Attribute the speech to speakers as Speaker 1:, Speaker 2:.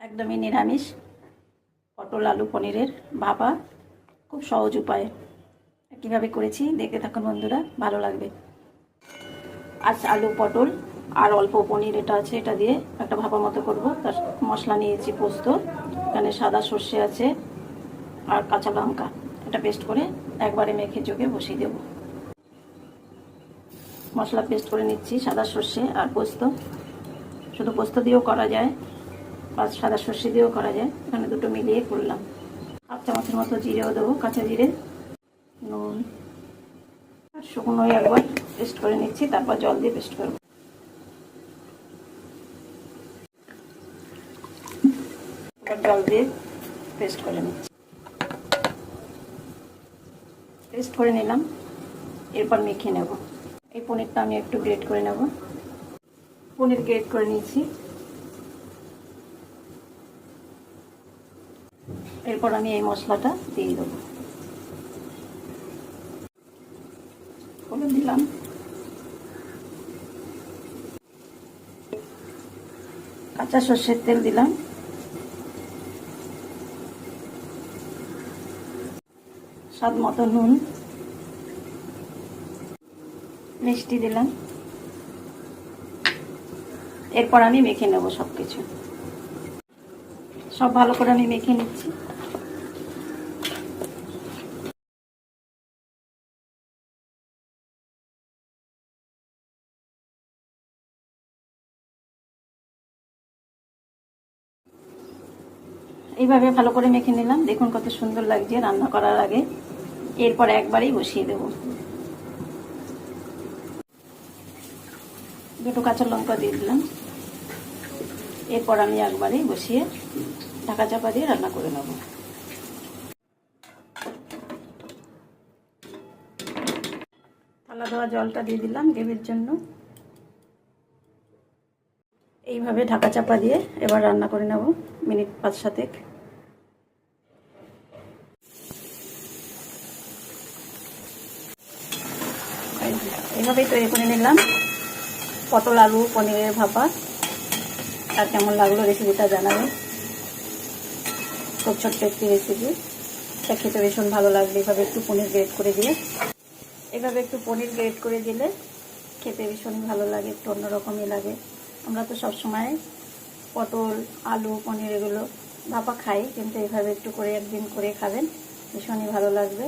Speaker 1: একদমই নিরামিষ পটল আলু পনিরের ভাপা, খুব সহজ উপায়ে কীভাবে করেছি দেখতে থাকুন বন্ধুরা, ভালো লাগবে। আজ আলু পটল আর অল্প পনির এটা আছে, এটা দিয়ে একটা ভাপা মতো করব। তার মশলা নিয়েছি পোস্ত, এখানে সাদা সর্ষে আছে আর কাঁচা লঙ্কা, এটা পেস্ট করে একবারে মেখে চোখে বসিয়ে দেব। মশলা পেস্ট করে নিচ্ছি, সাদা সর্ষে আর পোস্ত। শুধু পোস্ত দিয়েও করা যায় বা সাদা সর্ষে দিয়েও করা যায়, এখানে দুটো মিলিয়ে করলাম। হাফ চামচের মতো জিরেও দেবো, কাঁচা জিরে, নুন আর শুকনো একবার পেস্ট করে নিচ্ছি, তারপর জল দিয়ে পেস্ট করব। জল দিয়ে পেস্ট করে নিচ্ছি, পেস্ট করে নিলাম। এরপর মেখে নেব। এই পনিরটা আমি একটু গ্রেট করে নেব। পনির গ্রেট করে নিয়েছি। এরপর আমি এই মশলাটা দিয়ে দেবো। হলুদ দিলাম, কাঁচা সর্ষের তেল দিলাম, স্বাদ মতো নুন, মিষ্টি দিলাম। এরপর আমি মেখে নেব সবকিছু। সব ভালো করে আমি মেখে নিচ্ছি। এইভাবে ভালো করে মেখে নিলাম, দেখুন কত সুন্দর লাগছে রান্না করার আগে। এরপর একবারেই বসিয়ে দেব। দুটো কাঁচা লঙ্কা দিয়ে দিলাম। এরপর আমি একবারেই বসিয়ে ঢাকা চাপা দিয়ে রান্না করে নেব। থালা ধোয়া জলটা দিয়ে দিলাম গ্রেভির জন্য। এইভাবে ঢাকা চাপা দিয়ে এবার রান্না করে নেব মিনিট 5-7। এইভাবেই তৈরি করে নিলাম পটল আলু পনিরের ভাপা। আর কেমন লাগলো রেসিপিটা জানাবেন। খুব ছোট্ট একটি রেসিপি, এটা খেতে ভীষণ ভালো লাগবে। এভাবে একটু পনির গ্রেট করে দিলে খেতে ভীষণ ভালো লাগে, একটু অন্যরকমই লাগে। আমরা তো সবসময় পটল আলু পনির এগুলো ভাপা খাই, কিন্তু এইভাবে একটু করে একদিন করে খাবেন, ভীষণই ভালো লাগবে।